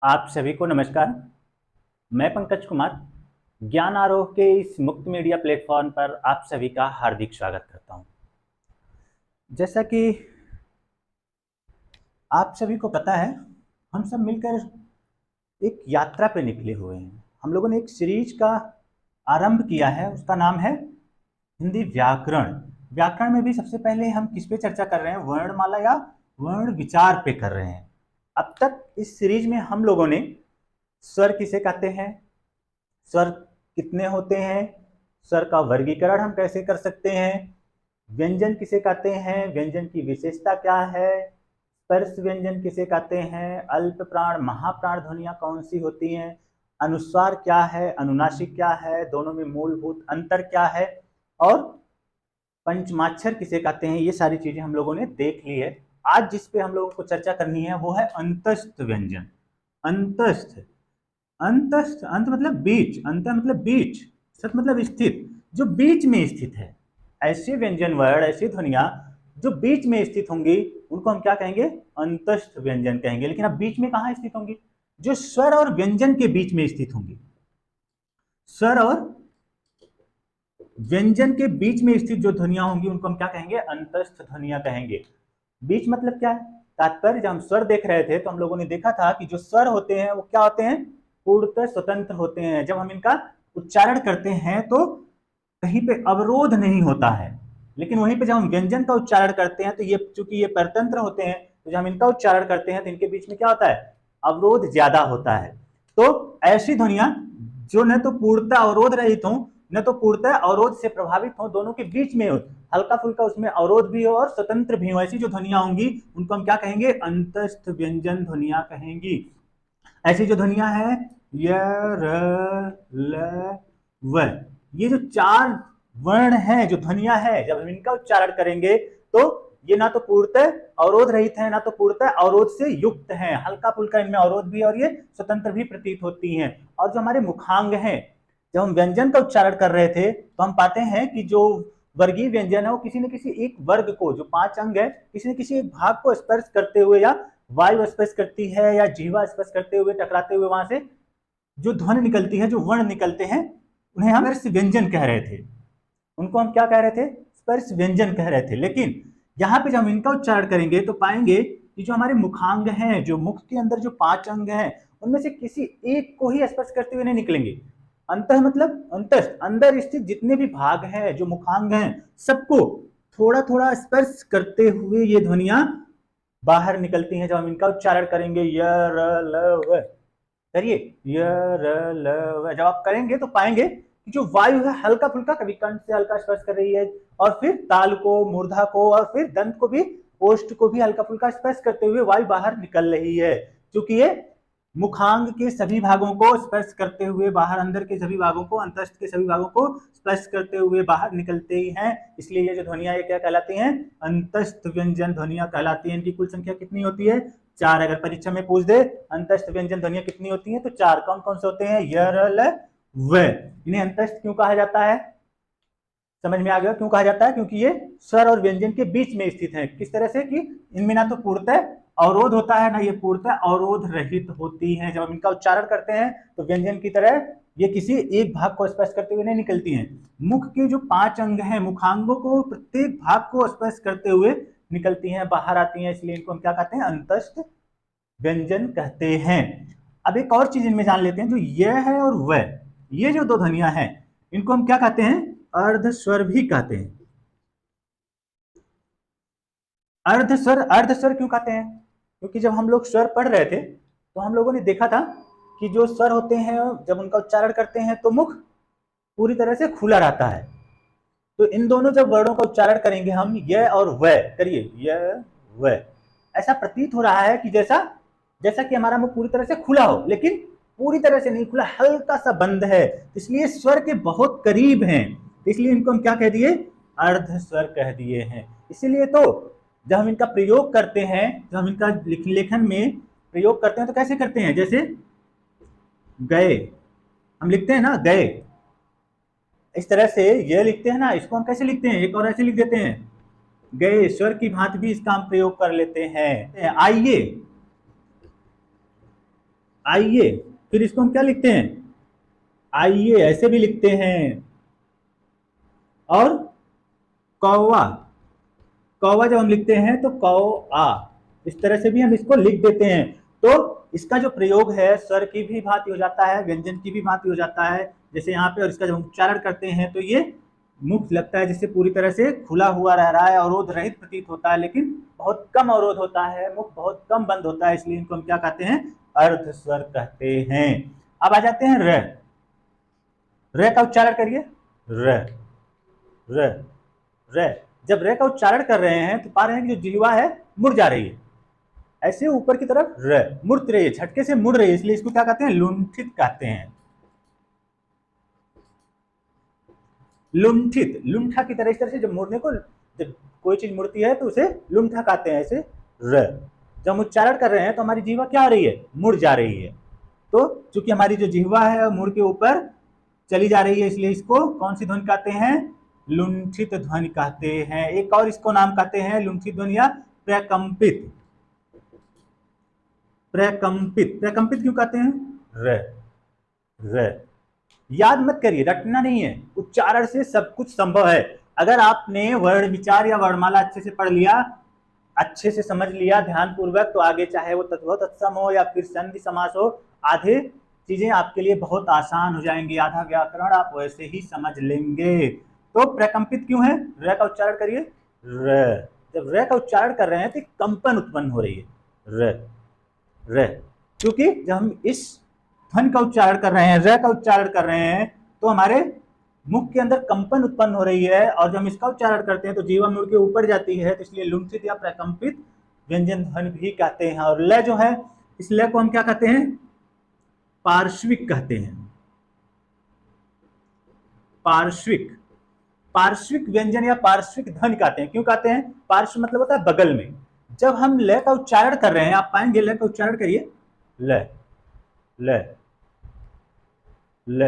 आप सभी को नमस्कार। मैं पंकज कुमार ज्ञान आरोह के इस मुक्त मीडिया प्लेटफॉर्म पर आप सभी का हार्दिक स्वागत करता हूं। जैसा कि आप सभी को पता है, हम सब मिलकर एक यात्रा पे निकले हुए हैं। हम लोगों ने एक सीरीज का आरंभ किया है, उसका नाम है हिंदी व्याकरण। व्याकरण में भी सबसे पहले हम किस पे चर्चा कर रहे हैं? वर्णमाला या वर्ण विचार पे कर रहे हैं। अब तक इस सीरीज में हम लोगों ने स्वर किसे कहते हैं, स्वर कितने होते हैं, स्वर का वर्गीकरण हम कैसे कर सकते हैं, व्यंजन किसे कहते हैं, व्यंजन की विशेषता क्या है, स्पर्श व्यंजन किसे कहते हैं, अल्प प्राण महाप्राण ध्वनियां कौन सी होती हैं, अनुस्वार क्या है, अनुनासिक क्या है, दोनों में मूलभूत अंतर क्या है, और पंचमाक्षर किसे कहते हैं। ये सारी चीजें हम लोगों ने देख ली है। आज जिस पे हम लोगों को चर्चा करनी है वो है अंतस्थ व्यंजन। अंतस्थ, अंतस्थ, अंत मतलब बीच, अंत मतलब बीच, सत मतलब स्थित, जो बीच में स्थित है। ऐसे व्यंजन वर्ण, ऐसी ध्वनियां जो बीच में स्थित होंगी उनको हम क्या कहेंगे? अंतस्थ व्यंजन कहेंगे। लेकिन अब बीच में कहां स्थित होंगी? जो स्वर और व्यंजन के बीच में स्थित होंगी। स्वर और व्यंजन के बीच में स्थित जो ध्वनियां होंगी उनको हम क्या कहेंगे? अंतस्थ ध्वनियां कहेंगे। बीच मतलब क्या है? तात्पर्य, जब हम स्वर देख रहे थे तो हम लोगों ने देखा था कि जो स्वर होते हैं वो क्या होते हैं? पूर्णतः स्वतंत्र होते हैं। जब हम इनका उच्चारण करते हैं तो कहीं पे अवरोध नहीं होता है। लेकिन वहीं पे जब हम व्यंजन का उच्चारण करते हैं तो ये चूंकि ये परतंत्र होते हैं, तो जब हम इनका उच्चारण करते हैं तो इनके बीच में क्या होता है? अवरोध ज्यादा होता है। तो ऐसी ध्वनियां जो न तो पूर्णतः अवरोध रहित हो, न तो पूर्णतः अवरोध से प्रभावित हो, दोनों के बीच में हो, हल्का फुल्का उसमें अवरोध भी हो और स्वतंत्र भी हो, ऐसी जो ध्वनियां होंगी उनको हम क्या कहेंगे? अंतस्थ व्यंजन ध्वनियां कहेंगी। ऐसी जो ध्वनियां हैं य, र, ल, व, ये जो चार वर्ण हैं, जो ध्वनियां हैं, जब हम इनका उच्चारण करेंगे तो ये ना तो पूर्णतः अवरोध रहित है, ना तो पूर्णतः अवरोध से युक्त है, हल्का फुल्का इनमें अवरोध भी और ये स्वतंत्र भी प्रतीत होती हैं। और जो हमारे मुखांग हैं, जब हम व्यंजन का उच्चारण कर रहे थे तो हम पाते हैं कि जो वर्गीय व्यंजन है वो किसी न किसी एक वर्ग को, जो 5 अंग है, किसी न किसी एक भाग को स्पर्श करते हुए, या वायु स्पर्श करती है या जीवा स्पर्श करते हुए, टकराते हुए वहां से जो ध्वनि निकलती है, जो वर्ण निकलते हैं, उन्हें हम स्पर्श व्यंजन कह रहे थे। उनको हम क्या कह रहे थे? स्पर्श व्यंजन कह रहे थे। लेकिन यहाँ पे जब हम इनका उच्चारण करेंगे तो पाएंगे कि जो हमारे मुखांग हैं, जो मुख के अंदर जो 5 अंग हैं, उनमें से किसी एक को ही स्पर्श करते हुए नहीं निकलेंगे। अंतः मतलब अंतस्थ, अंदर स्थित जितने भी भाग हैं, जो मुखांग हैं, सबको थोड़ा थोड़ा स्पर्श करते हुए ये ध्वनियां बाहर निकलती हैं। जब हम इनका उच्चारण करेंगे य, र, ल, व, करिए य, र, ल, व, जब आप करेंगे तो पाएंगे कि जो वायु है हल्का फुल्का कभी कंठ से हल्का स्पर्श कर रही है, और फिर ताल को, मूर्धा को, और फिर दंत को भी, ओष्ठ को भी हल्का फुल्का स्पर्श करते हुए वायु बाहर निकल रही है। क्योंकि ये मुखांग के सभी भागों को स्पर्श करते हुए बाहर, अंदर के सभी भागों को, अंतस्थ के सभी भागों को स्पर्श करते हुए बाहर निकलते ही हैं। इसलिए ये जो ध्वनियां ये क्या कहलाती हैं? अंतस्थ व्यंजन ध्वनियां कहलाती हैं। इनकी कुल संख्या कितनी होती है? 4। अगर परीक्षा में पूछ दे अंतस्थ व्यंजन ध्वनियां कितनी होती हैं तो 4। कौन कौन से होते हैं? य, र, ल, व। इन्हें अंतस्थ क्यों कहा जाता है? समझ में आ गया क्यों कहा जाता है? क्योंकि ये स्वर और व्यंजन के बीच में स्थित है। किस तरह से कि इनमें ना तो पूर्णतः अवरोध होता है, ना ये पूर्णतः अवरोध रहित होती हैं। जब हम इनका उच्चारण करते हैं तो व्यंजन की तरह ये किसी एक भाग को स्पर्श करते हुए नहीं निकलती हैं। मुख के जो 5 अंग हैं, मुखांगों को प्रत्येक भाग को स्पर्श करते हुए निकलती हैं, बाहर आती हैं। इसलिए इनको हम क्या कहते हैं? अंतस्थ व्यंजन कहते हैं। अब एक और चीज इनमें जान लेते हैं, जो ये है और वह, ये जो दो ध्वनियां हैं, इनको हम क्या कहते हैं? अर्ध स्वर भी कहते हैं। अर्ध स्वर, अर्ध स्वर क्यों कहते हैं? क्योंकि जब हम लोग स्वर पढ़ रहे थे तो हम लोगों ने देखा था कि जो स्वर होते हैं जब उनका उच्चारण करते हैं तो मुख पूरी तरह से खुला रहता है। तो इन दोनों जब वर्णों का उच्चारण करेंगे हम, य और वह, करिए य, वह, ऐसा प्रतीत हो रहा है कि जैसा जैसा कि हमारा मुख पूरी तरह से खुला हो, लेकिन पूरी तरह से नहीं खुला, हल्का सा बंद है। इसलिए स्वर के बहुत करीब हैं, इसलिए इनको हम क्या कह दिए? अर्ध स्वर कह दिए हैं। इसीलिए तो जब हम इनका प्रयोग करते हैं, जब हम इनका लेखन में प्रयोग करते हैं तो कैसे करते हैं? जैसे गए हम लिखते हैं ना, गए, इस तरह से ये लिखते हैं ना, इसको हम कैसे लिखते हैं? एक और ऐसे लिख देते हैं, गए। स्वर की भांति भी इसका हम प्रयोग कर लेते हैं। आइए, आइए, फिर इसको हम क्या लिखते हैं, आइए ऐसे भी लिखते हैं। और कौवा, कौवा जब हम लिखते हैं तो कौ आ, इस तरह से भी हम इसको लिख देते हैं। तो इसका जो प्रयोग है स्वर की भी भांति हो जाता है, व्यंजन की भी भांति हो जाता है, जैसे यहाँ पे। और इसका जब हम उच्चारण करते हैं तो ये मुख लगता है जिससे पूरी तरह से खुला हुआ रह रहा है, अवरोध रहित प्रतीत होता है, लेकिन बहुत कम अवरोध होता है, मुख बहुत कम बंद होता है, इसलिए इनको हम क्या कहते हैं, अर्ध स्वर कहते हैं। अब आ जाते हैं र। र का उच्चारण करिए, र र र। जब र का उच्चारण कर रहे हैं तो पा रहे हैं कि जो जिह्वा है मुड़ जा रही है, ऐसे ऊपर की तरफ र मुड़ रही है, झटके से मुड़ रही है, इसलिए इसको क्या कहते हैं, लुंठित कहते हैं। लुंठित, लुंठा की तरह, इस तरह से जब मुड़ने को, जब कोई चीज मुड़ती है तो उसे लुंठा कहते हैं, ऐसे र। जब हम उच्चारण कर रहे हैं तो हमारी जिह्वा क्या हो रही है, मुड़ जा रही है। तो चूंकि हमारी जो जिह्वा है मुड़ के ऊपर चली जा रही है, इसलिए इसको कौन सी ध्वनि कहते हैं, लुंठित ध्वनि कहते हैं। एक और इसको नाम कहते हैं लुंठित ध्वनि या प्रकंपित। प्रकंपित, प्रकंपित क्यों कहते हैं, र र। याद मत करिए, रटना नहीं है, उच्चारण से सब कुछ संभव है। अगर आपने वर्ण विचार या वर्णमाला अच्छे से पढ़ लिया, अच्छे से समझ लिया ध्यान पूर्वक, तो आगे चाहे वो तत्व तत्सम हो या फिर संधि समास हो, आधे चीजें आपके लिए बहुत आसान हो जाएंगी, आधा व्याकरण आप वैसे ही समझ लेंगे। तो प्रकंपित क्यों है, र का उच्चारण करिए, र। जब र का उच्चारण कर रहे हैं तो कंपन उत्पन्न हो रही है, र र। क्योंकि जब हम इस ध्वनि का उच्चारण कर रहे हैं, र का उच्चारण कर रहे हैं, तो हमारे मुख के अंदर कंपन उत्पन्न हो रही है, और जब हम इसका उच्चारण करते हैं तो जीवा मुड़ के ऊपर जाती है, तो इसलिए लुंठित या प्रकंपित व्यंजन ध्वनि भी कहते हैं। और ल जो है, इस ल को हम क्या कहते हैं, पार्श्विक कहते हैं, पार्श्विक। पार्श्विक व्यंजन या पार्श्विक ध्वनि कहते हैं। क्यों कहते हैं, पार्श्व मतलब होता है बगल में। जब हम ल का उच्चारण कर रहे हैं, आप पाएंगे, ल का उच्चारण करिए, ल ल ल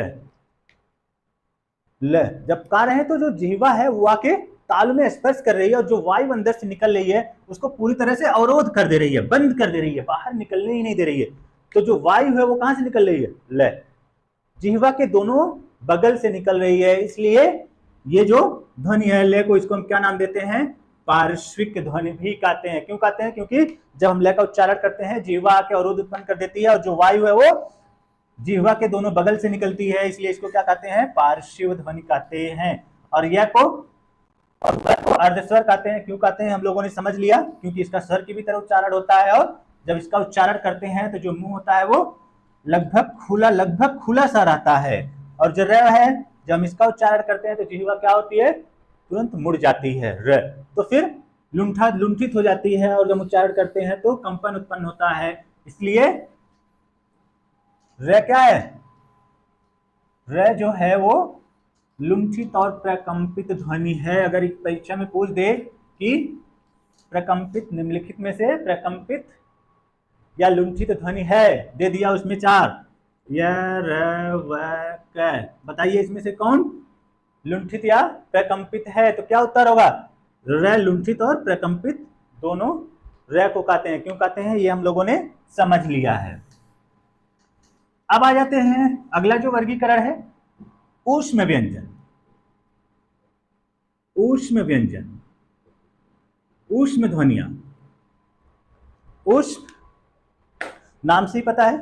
ल। जब गा रहे हैं तो जो जिह्वा है वो आके ताल में स्पर्श कर रही है, और जो वायु अंदर से निकल रही है उसको पूरी तरह से अवरोध कर दे रही है, बंद कर दे रही है, बाहर निकलने ही नहीं दे रही है। तो जो वायु है वो कहां से निकल रही है, ल, जिह्वा के दोनों बगल से निकल रही है, इसलिए ये जो ध्वनि है ल को, इसको हम क्या नाम देते हैं, पार्श्विक ध्वनि भी कहते हैं। क्यों कहते हैं, क्योंकि जब हम ल का उच्चारण करते हैं जिह्वा आके अवरोध उत्पन्न कर देती है, और जो वायु है वो जिह्वा के दोनों बगल से निकलती है, इसलिए इसको क्या कहते हैं, पार्श्व ध्वनि कहते हैं। और यह को अर्धस्वर कहते हैं। क्यों कहते हैं, हम लोगों ने समझ लिया, क्योंकि इसका स्वर की भी तरह उच्चारण होता है, और जब इसका उच्चारण करते हैं तो जो मुंह होता है वो लगभग खुला सा रहता है, और जो र है, जब हम इसका उच्चारण करते हैं तो जिह्वा क्या होती है, तुरंत मुड़ जाती है, र। तो फिर लुंठित हो जाती है, और जब उच्चारण करते हैं तो कंपन उत्पन्न होता है, इसलिए र क्या है, र जो है वो लुंठित और प्रकंपित ध्वनि है। अगर एक परीक्षा में पूछ दे कि प्रकंपित, निम्नलिखित में से प्रकंपित या लुंठित ध्वनि है, दे दिया उसमें 4, य र व क, बताइए इसमें से कौन लुंठित या प्रकंपित है, तो क्या उत्तर होगा, र। लुंठित और प्रकंपित दोनों र को कहते हैं। क्यों कहते हैं, ये हम लोगों ने समझ लिया है। अब आ जाते हैं अगला जो वर्गीकरण है, ऊष्म व्यंजन। ऊष्म व्यंजन, ऊष्म ध्वनियां। ऊष्म नाम से ही पता है,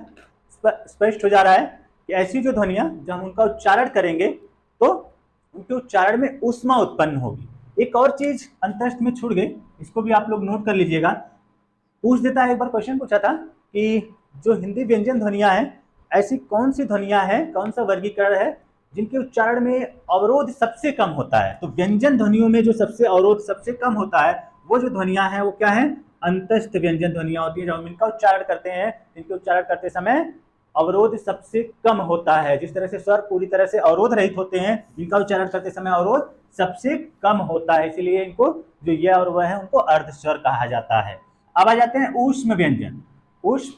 स्पष्ट हो जा रहा है कि ऐसी जो ध्वनियां जब हम उनका उच्चारण करेंगे तो उनके उच्चारण में ऊष्मा उत्पन्न होगी। एक और चीज अंतस्थ में छूट गई, इसको भी आप लोग नोट कर लीजिएगा। पूछ देता है, एक बार क्वेश्चन पूछा था कि जो हिंदी व्यंजन ध्वनियां हैं, ऐसी कौन सी ध्वनियां हैं, कौन सा वर्गीकरण है जिनके उच्चारण में अवरोध सबसे कम होता है। तो व्यंजन ध्वनियों में जो सबसे अवरोध सबसे कम होता है, वो जो ध्वनियां हैं वो क्या है, अंतस्थ व्यंजन ध्वनियां होती है। जब हम इनका उच्चारण करते हैं, इनके उच्चारण करते समय अवरोध सबसे कम होता है। जिस तरह से स्वर पूरी तरह से अवरोध रहित होते हैं, इनका उच्चारण करते समय अवरोध सबसे कम होता है, इसलिए इनको जो यह और वह है उनको अर्ध स्वर कहा जाता है। अब आ जाते हैं ऊष्म व्यंजन। ऊष्म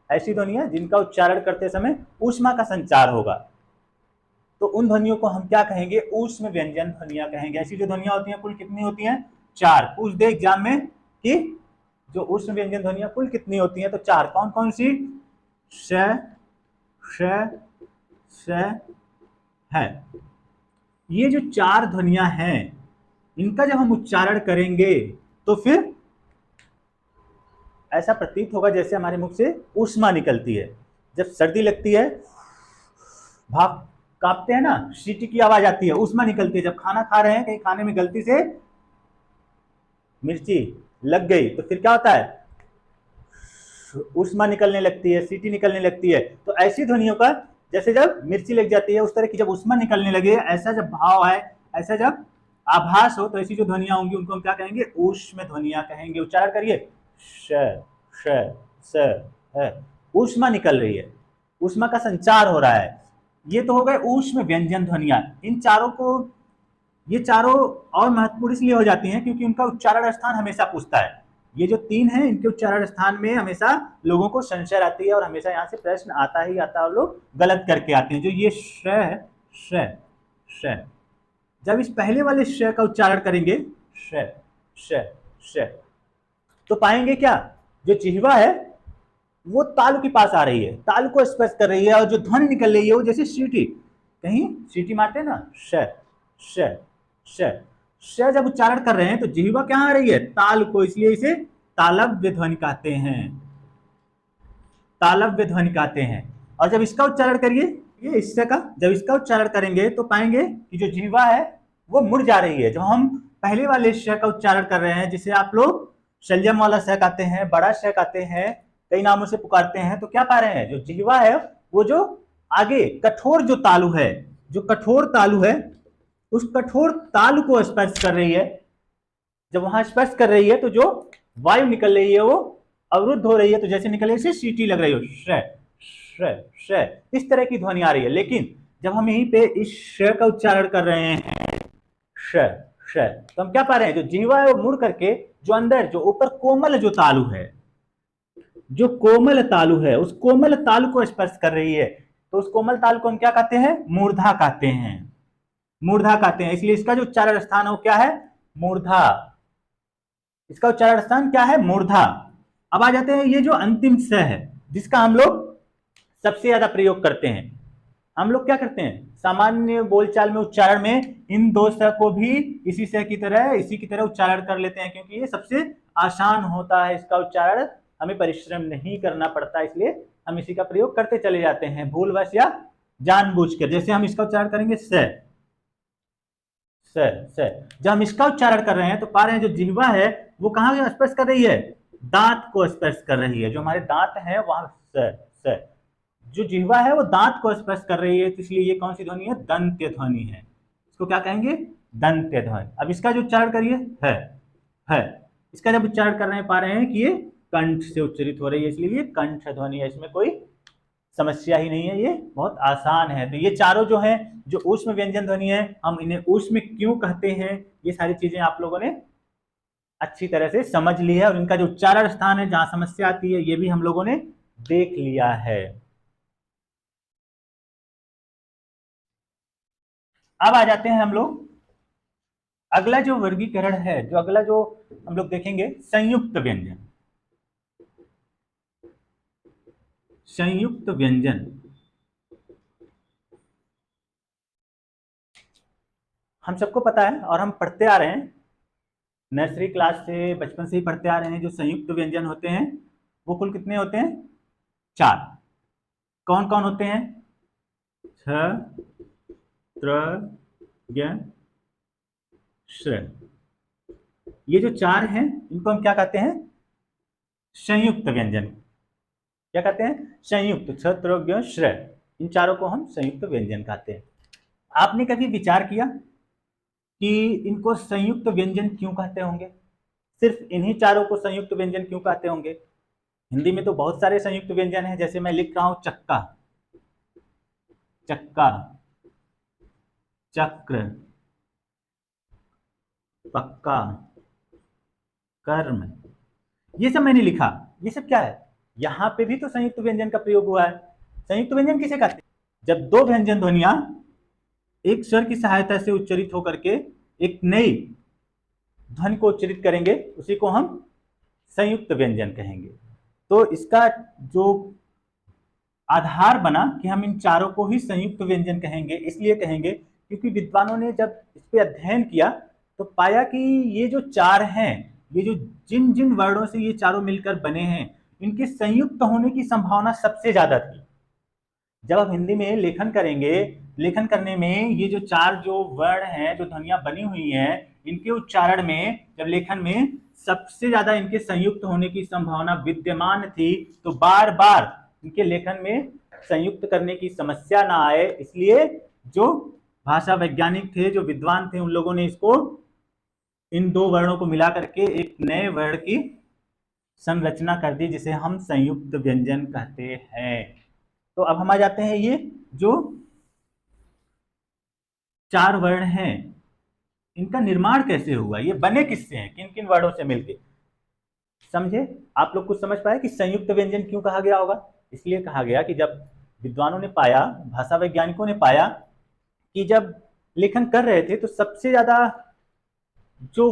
ऐसी ध्वनियां जिनका उच्चारण करते समय ऊष्मा का संचार होगा, तो उन ध्वनियों को हम क्या कहेंगे, ऊष्म व्यंजन ध्वनियां कहेंगे। ऐसी जो ध्वनियां होती हैं कुल कितनी होती हैं, 4। पूछ दे एग्जाम में कि जो ऊष्म व्यंजन ध्वनियां कुल कितनी होती हैं, तो 4। कौन कौन सी, श, श, श, है। ये जो चार ध्वनियां हैं, इनका जब हम उच्चारण करेंगे तो फिर ऐसा प्रतीत होगा जैसे हमारे मुख से ऊष्मा निकलती है। जब सर्दी लगती है, भाप कांपते हैं ना, सीटी की आवाज आती है, ऊष्मा निकलती है। जब खाना खा रहे हैं, कहीं खाने में गलती से मिर्ची लग गई तो फिर क्या होता है, ऊष्मा निकलने लगती है, सीटी निकलने लगती है। तो ऐसी ध्वनियों का, जैसे जब मिर्ची लग जाती है, उस तरह की जब ऊष्मा निकलने लगे, ऐसा जब भाव आए, ऐसा जब आभास हो, तो ऐसी जो ध्वनियां होंगी उनको हम क्या कहेंगे, ऊष्म ध्वनियां कहेंगे। उच्चारण करिए, श, श, स, है। ऊष्मा निकल रही है, ऊष्मा का संचार हो रहा है। ये तो हो गए ऊष्म व्यंजन ध्वनियां। इन चारों को, ये चारों और महत्वपूर्ण इसलिए हो जाती हैं क्योंकि उनका उच्चारण स्थान हमेशा पूछता है। ये जो तीन हैं, इनके उच्चारण स्थान में हमेशा लोगों को संशय आती है और हमेशा यहाँ से प्रश्न आता ही आता है और लोग गलत करके आते हैं। जो ये श है, श, श, जब इस पहले वाले श का उच्चारण करेंगे, श, श, श, तो पाएंगे क्या, जो जिह्वा है वो तालु के पास आ रही है, तालु को स्पर्श कर रही है, और जो ध्वनि निकल रही है वो जैसे सीटी, कहीं सीटी मारते हैं ना, श, श, श, श जब उच्चारण कर रहे हैं तो जिह्वा कहां आ रही है, ताल को, इसलिए इसे तालव्य ध्वनि कहते हैं, तालव्य ध्वनि कहते हैं। और जब इसका उच्चारण करिए, ये इससे का, जब इसका उच्चारण करेंगे तो पाएंगे कि जो जिह्वा है वो मुड़ जा रही है। जब हम पहले वाले श का उच्चारण कर रहे हैं, जिसे आप लोग शल्यम वाला श कहते हैं, बड़ा श कहते हैं, कई नामों से पुकारते हैं, तो क्या पा रहे हैं, जो जिह्वा है वो जो आगे कठोर जो तालु है, जो कठोर तालु है, उस कठोर तालु को स्पर्श कर रही है। जब वहां स्पर्श कर रही है तो जो वायु निकल रही है वो अवरुद्ध हो रही है, तो जैसे निकल रही है सीटी लग रही हो, श, श, श, इस तरह की ध्वनि आ रही है। लेकिन जब हम यहीं पे इस श का उच्चारण कर रहे हैं, श, श, तो हम क्या पा रहे हैं, जो जीवा है वो मुड़ करके जो अंदर, जो ऊपर कोमल जो तालु है, जो कोमल तालु है, उस कोमल तालु को स्पर्श कर रही है। तो उस कोमल तालु को हम क्या कहते हैं, मूर्धा कहते हैं, मूर्धा कहते हैं। इसलिए इसका जो उच्चारण स्थान है वो क्या है, मूर्धा। इसका उच्चारण स्थान क्या है, मूर्धा। अब आ जाते हैं ये जो अंतिम स है, जिसका हम लोग सबसे ज्यादा प्रयोग करते हैं। हम लोग क्या करते हैं, सामान्य बोलचाल में, उच्चारण में, इन दो स को भी इसी स की तरह, इसी की तरह उच्चारण कर लेते हैं, क्योंकि ये सबसे आसान होता है इसका उच्चारण, हमें परिश्रम नहीं करना पड़ता, इसलिए हम इसी का प्रयोग करते चले जाते हैं, भूलवश या जानबूझकर। जैसे हम इसका उच्चारण करेंगे स, स, स, जब हम इसका उच्चारण कर रहे हैं तो पा रहे हैं जो जिह्वा है वो कहां स्पर्श कर रही है, दांत को स्पर्श कर रही है। जो हमारे दांत हैं वहां स, जो जिह्वा है वो दांत को स्पर्श कर रही है, तो इसलिए ये कौन सी ध्वनि है, दंत्य ध्वनि है। इसको क्या कहेंगे, दंत्य ध्वनि। अब इसका जो उच्चारण करिए, है, इसका जब उच्चारण कर रहे हैं पा रहे हैं कि ये कंठ से उच्चरित हो रही है, इसलिए ये कंठ ध्वनि है, इसमें कोई समस्या ही नहीं है, ये बहुत आसान है। तो ये चारों जो हैं, जो ऊष्म व्यंजन ध्वनि है, हम इन्हें ऊष्म क्यों कहते हैं, ये सारी चीजें आप लोगों ने अच्छी तरह से समझ ली है, और इनका जो उच्चारण स्थान है जहां समस्या आती है ये भी हम लोगों ने देख लिया है। अब आ जाते हैं हम लोग, अगला जो वर्गीकरण है, जो अगला जो हम लोग देखेंगे, संयुक्त व्यंजन। संयुक्त व्यंजन, हम सबको पता है और हम पढ़ते आ रहे हैं, नर्सरी क्लास से, बचपन से ही पढ़ते आ रहे हैं। जो संयुक्त व्यंजन होते हैं वो कुल कितने होते हैं, चार। कौन कौन होते हैं, छ, त्र, ज्ञ, श्र। ये जो चार हैं इनको हम क्या कहते हैं, संयुक्त व्यंजन। क्या कहते हैं, संयुक्त, छ, त्र, ज्ञ, श्र, इन चारों को हम संयुक्त व्यंजन कहते हैं। आपने कभी विचार किया कि इनको संयुक्त व्यंजन क्यों कहते होंगे, सिर्फ इन्हीं चारों को संयुक्त व्यंजन क्यों कहते होंगे। हिंदी में तो बहुत सारे संयुक्त व्यंजन हैं, जैसे मैं लिख रहा हूं चक्का, चक्का, चक्र, पक्का, कर्म, ये सब मैंने लिखा। ये सब क्या है, यहां पे भी तो संयुक्त व्यंजन का प्रयोग हुआ है। संयुक्त व्यंजन किसे कहते हैं, जब दो व्यंजन ध्वनियां एक स्वर की सहायता से उच्चरित होकर के एक नई ध्वनि को उच्चरित करेंगे, उसी को हम संयुक्त व्यंजन कहेंगे। तो इसका जो आधार बना कि हम इन चारों को ही संयुक्त व्यंजन कहेंगे। इसलिए कहेंगे क्योंकि विद्वानों ने जब इस पे अध्ययन किया तो पाया कि ये जो चार हैं, ये जो जिन जिन वर्णों से ये चारों मिलकर बने हैं, इनके संयुक्त होने की संभावना सबसे ज्यादा थी। जब आप हिंदी में लेखन करेंगे, लेखन करने में ये जो चार जो वर्ण हैं, जो ध्वनियां बनी हुई हैं, इनके उच्चारण में, जब लेखन में सबसे ज्यादा इनके संयुक्त होने की संभावना विद्यमान थी, तो बार बार इनके लेखन में संयुक्त करने की समस्या ना आए, इसलिए जो भाषा वैज्ञानिक थे, जो विद्वान थे, उन लोगों ने इसको, इन दो वर्णों को मिला करके एक नए वर्ण की संरचना कर दी, जिसे हम संयुक्त व्यंजन कहते हैं। तो अब हम आ जाते हैं, ये जो चार वर्ण हैं, इनका निर्माण कैसे हुआ, ये बने किससे हैं, किन किन वर्णों से मिलके। समझे? आप लोग कुछ समझ पाए कि संयुक्त व्यंजन क्यों कहा गया होगा? इसलिए कहा गया कि जब विद्वानों ने पाया, भाषा वैज्ञानिकों ने पाया कि जब लेखन कर रहे थे तो सबसे ज्यादा जो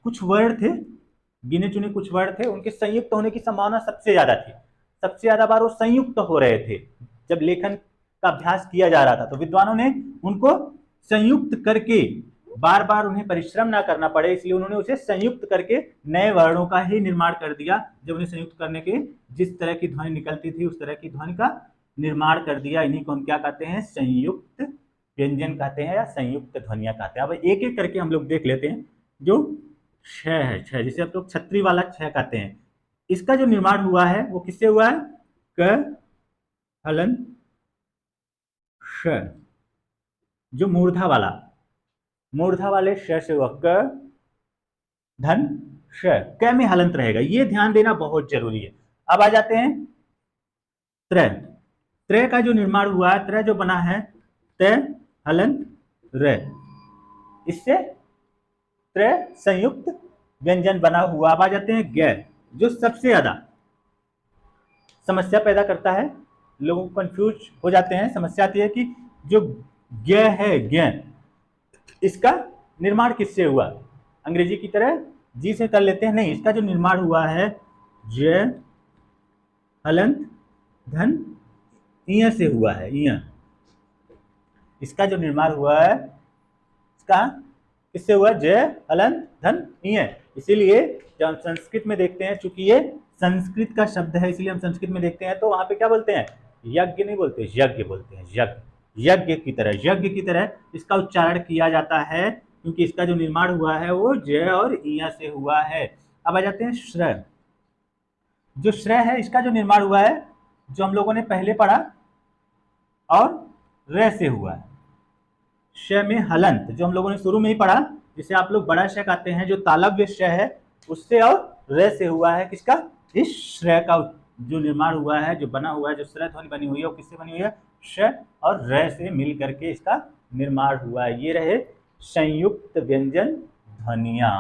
कुछ वर्ण थे, गिने चुने कुछ वर्ण थे, उनके संयुक्त होने की संभावना सबसे ज्यादा थी। सबसे ज्यादा बार वो संयुक्त हो रहे थे जब लेखन का अभ्यास किया जा रहा था। तो विद्वानों ने उनको संयुक्त करके, बार बार उन्हें परिश्रम ना करना पड़े, इसलिए उन्होंने उसे संयुक्त करके नए वर्णों का ही निर्माण कर दिया। जब उन्हें संयुक्त करने के जिस तरह की ध्वनि निकलती थी, उस तरह की ध्वनि का निर्माण कर दिया। इन्हीं को हम क्या कहते हैं? संयुक्त व्यंजन कहते हैं या संयुक्त ध्वनियां कहते हैं। अब एक एक करके हम लोग देख लेते हैं। जो छ है, छ जिसे आप लोग छतरी वाला छ कहते हैं, इसका जो निर्माण हुआ है वो किससे हुआ है? क हलन श, जो मूर्धा वाले श से हुआ, क धन श, क में हलंत रहेगा, ये ध्यान देना बहुत जरूरी है। अब आ जाते हैं त्र। त्र का जो निर्माण हुआ है, त्र जो बना है, त हलंत र, इससे त्र संयुक्त व्यंजन बना हुआ। अब आ जाते हैं ग, जो सबसे ज्यादा समस्या पैदा करता है, लोगों को कंफ्यूज हो जाते हैं। समस्या आती है कि जो ग है, ग, इसका निर्माण किससे हुआ? अंग्रेजी की तरह जी से कर लेते हैं, नहीं, इसका जो निर्माण हुआ है ज हलंत धन इय से हुआ है। इय, इसका जो निर्माण हुआ है, इसका किससे हुआ? ज हलंत धन इय। इसीलिए जब हम संस्कृत में देखते हैं, चूंकि ये संस्कृत का शब्द है, इसलिए हम संस्कृत में देखते हैं तो वहां पे क्या बोलते हैं? यज्ञ नहीं बोलते, यज्ञ बोलते हैं। यज्ञ, यज्ञ की तरह इसका उच्चारण किया जाता है, क्योंकि इसका जो निर्माण हुआ है वो ज और इया से हुआ है। अब आ जाते हैं श्र। जो श्र है, इसका जो निर्माण हुआ है, जो हम लोगों ने पहले पढ़ा, और र से हुआ है। श में हलंत, जो हम लोगों ने शुरू में ही पढ़ा, जिसे आप लोग बड़ा श कहते हैं, जो तालव्य श है, उससे और र से हुआ है। किसका? इस श्र का जो निर्माण हुआ है, जो बना हुआ है, जो श्र ध्वनि बनी हुई है, वो किससे बनी हुई है? श और र से मिल करके इसका निर्माण हुआ है। ये रहे संयुक्त व्यंजन ध्वनियां,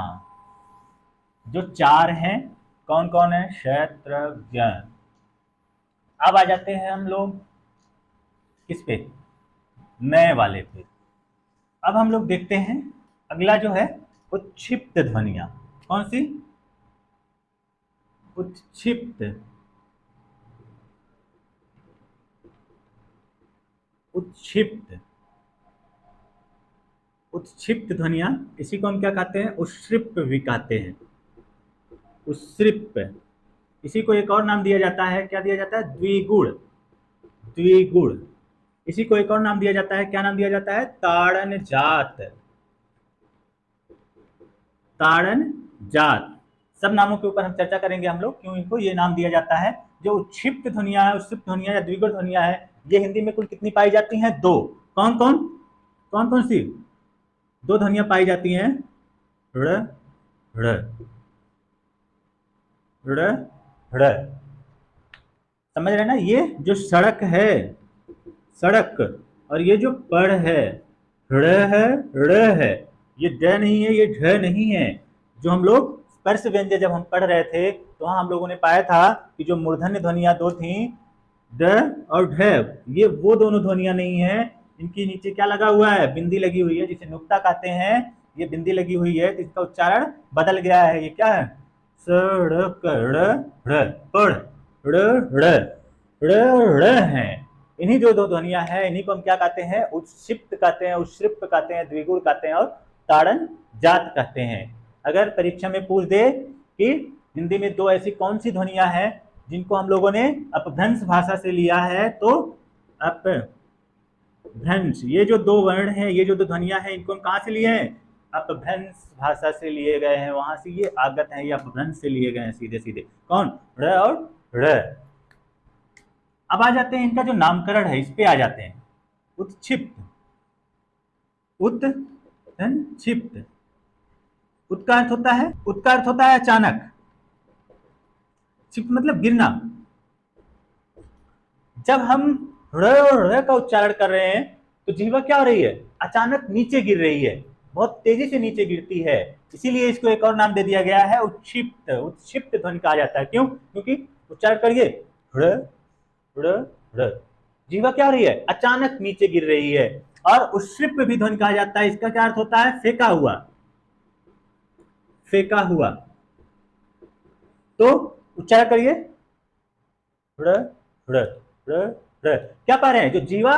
जो चार हैं। कौन कौन है? श, त्र, ज्ञ। अब आ जाते हैं हम लोग किस पे? नए वाले पे। अब हम लोग देखते हैं अगला जो है उत्क्षिप्त ध्वनियां। कौन सी? उत्क्षिप्त। उत्क्षिप्त, उत्क्षिप्त ध्वनियां, इसी को हम क्या कहते हैं? उच्छ्रिप भी कहते हैं। उच्छ्रिप, इसी को एक और नाम दिया जाता है, क्या दिया जाता है? द्विगुण। द्विगुण, इसी को एक और नाम दिया जाता है, क्या नाम दिया जाता है? ताड़न जात। ताड़न जात, सब नामों के ऊपर हम चर्चा करेंगे हम लोग, क्यों इनको ये नाम दिया जाता है। जो उत्क्षिप्त ध्वनियां है, उत्क्षिप्त ध्वनियां या द्विगुण ध्वनियां है, ये हिंदी में कुल कितनी पाई जाती हैं? दो। कौन कौन? कौन कौन सी दो ध्वनियां पाई जाती हैं? ड़ ड़, ड़ ड़। समझ रहे ना? ये जो सड़क है, सड़क, और ये जो पढ़ है, ड़ है, ड़ है, ये ड नहीं है, ये ढ नहीं है। जो हम लोग स्पर्श व्यंजन जब हम पढ़ रहे थे, तो वहां हम लोगों ने पाया था कि जो मूर्धन्य ध्वनियां दो थी, ड और ढ, ये वो दोनों ध्वनियां नहीं है। इनके नीचे क्या लगा हुआ है? बिंदी लगी हुई है, जिसे नुक्ता कहते हैं। ये बिंदी लगी हुई है, तो इसका उच्चारण बदल गया है। ये क्या है? सड़क, ड़ ढ़, पढ़, ड़ ढ़, ड़ ड़ हैं। इन्हीं जो दो ध्वनियां हैं इन्हीं को हम क्या कहते हैं, उत्क्षिप्त कहते हैं, उत्सृप्त कहते हैं, द्विगुण कहते हैं और ताड़न जात कहते हैं। अगर परीक्षा में पूछ दे कि हिंदी में दो ऐसी कौन सी ध्वनियां हैं जिनको हम लोगों ने अपभ्रंश भाषा से लिया है, तो अपभ्रंश, ये जो दो वर्ण हैं, ये जो दो ध्वनियां हैं, इनको हम कहाँ से लिए हैं, अपभ्रंश भाषा से लिए गए हैं। वहां से ये आगत हैं, ये अपभ्रंश से लिए गए हैं सीधे सीधे। कौन, ड़ और ड़। अब आ जाते हैं इनका जो नामकरण है, इस पे आ जाते हैं। उत्क्षिप्त, उत्क्षिप्त, उत का अर्थ होता है, उत का अर्थ होता है अचानक, क्षिप्त मतलब गिरना। जब हम ड़ और ड़ का उच्चारण कर रहे हैं तो जीवा क्या हो रही है, अचानक नीचे गिर रही है, बहुत तेजी से नीचे गिरती है, इसीलिए इसको एक और नाम दे दिया गया है, उत्क्षिप्त। उत्क्षिप्त ध्वनि कहा जाता है। क्यों, क्योंकि उच्चारण करिए, ड़ ड़ ड़, जीवा क्या हो रही है, अचानक नीचे गिर रही है। और उत्क्षिप्त भी ध्वनि कहा जाता है। इसका क्या अर्थ होता है, फेंका हुआ, फेंका हुआ। तो उच्चारण करिए, ड़ ड़ ड़ ड़। क्या पा रहे हैं, जो जीवा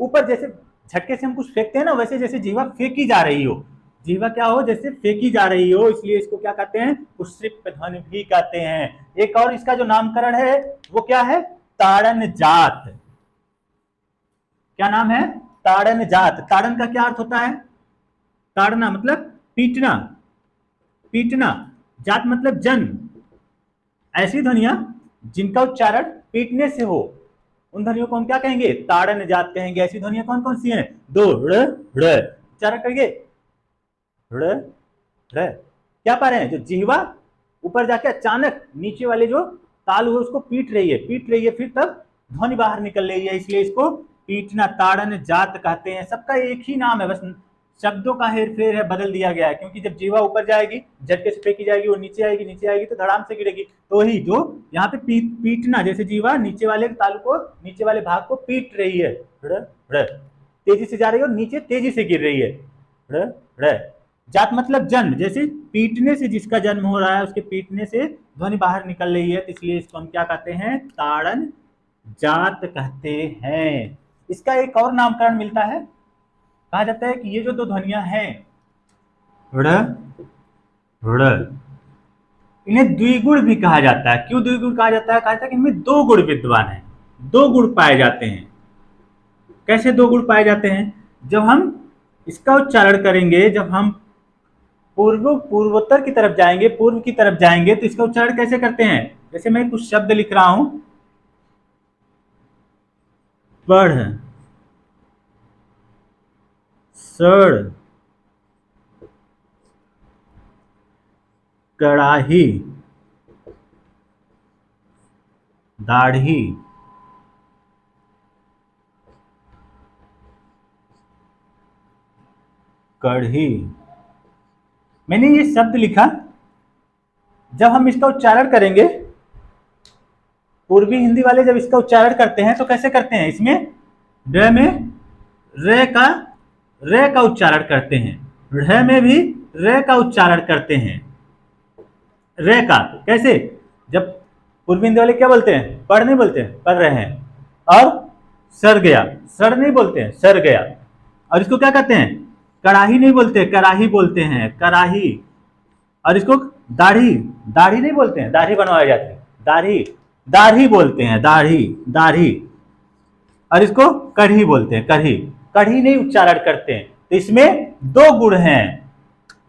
ऊपर जैसे झटके से हम कुछ फेंकते हैं ना, वैसे जैसे जीवा फेंकी जा रही हो, जीवा क्या हो, जैसे फेंकी जा रही हो, इसलिए इसको क्या कहते हैं, उत्क्षिप्त ध्वनि भी कहते हैं। एक और इसका जो नामकरण है वो क्या है, ताड़न जात। क्या नाम है, ताड़न जात। ताड़न का क्या अर्थ होता है, ताड़ना मतलब पीटना, पीटना, जात मतलब जन्म। ऐसी ध्वनियां जिनका उच्चारण पीटने से हो, उन ध्वनियों को हम क्या कहेंगे, ताड़न जात कहेंगे। ऐसी ध्वनियां कौन कौन सी हैं, दो, ड़ ड़। उच्चारण करिए, ड़ ड़। क्या पा रहे हैं, जो जीवा ऊपर जाके अचानक नीचे वाले जो तालु है उसको पीट रही है, पीट रही है, फिर तब ध्वनि बाहर निकल रही है, इसलिए इसको पीटना, ताड़न जात कहते हैं। सबका एक ही नाम है, बस शब्दों का हेर फेर है, बदल दिया गया है। क्योंकि जब जीवा ऊपर जाएगी, झटके से फेंकी जाएगी, वो नीचे आएगी, नीचे आएगी तो धड़ाम से गिरेगी। तो ही जो यहाँ पे पीटना, जैसे जीवा नीचे वाले तालु को, नीचे वाले भाग को पीट रही है, ड़ ड़, तेजी से जा रही है और नीचे तेजी से गिर रही है, ड़ ड़। जात मतलब जन्म, जैसे पीटने से जिसका जन्म हो रहा है, उसके पीटने से ध्वनि बाहर निकल रही है, तो इसलिए इसको हम क्या कहते हैं, ताड़न जात कहते हैं। इसका एक और नामकरण मिलता है, कहा जाता है कि ये जो दो ध्वनियां हैं, ड़ ड़, इन्हें द्विगुण भी कहा जाता है। क्यों द्विगुण कहा जाता है, कहा जाता है कि इनमें दो गुण विद्यमान है, दो गुण पाए जाते हैं। कैसे दो गुण पाए जाते हैं, जब हम इसका उच्चारण करेंगे, जब हम पूर्वोत्तर की तरफ जाएंगे, पूर्व की तरफ जाएंगे, तो इसका उच्चारण कैसे करते हैं। जैसे मैं कुछ शब्द लिख रहा हूं, पढ़, सड़, कड़ाही, दाढ़ी, कढ़ी। मैंने ये शब्द लिखा, जब हम इसका उच्चारण करेंगे, पूर्वी हिंदी वाले जब इसका उच्चारण करते हैं तो कैसे करते हैं, इसमें ड में रे का उच्चारण करते हैं, ढ में भी रे का उच्चारण करते हैं, रे का। कैसे, जब पूर्वी हिंदी वाले क्या बोलते हैं, पढ़ नहीं बोलते हैं, पढ़ रहे हैं, और सर गया, सर नहीं बोलते हैं, सर गया। और इसको क्या कहते हैं, कड़ाही नहीं बोलते, कराही बोलते हैं, कराही। और इसको दाढ़ी, दाढ़ी नहीं बोलते हैं, दाढ़ी बनवाई जाती है, दाढ़ी, दाढ़ी बोलते हैं, दाढ़ी, दाढ़ी। और इसको कढ़ी बोलते हैं, कढ़ी, कढ़ी नहीं उच्चारण करते हैं। तो इसमें दो गुण हैं,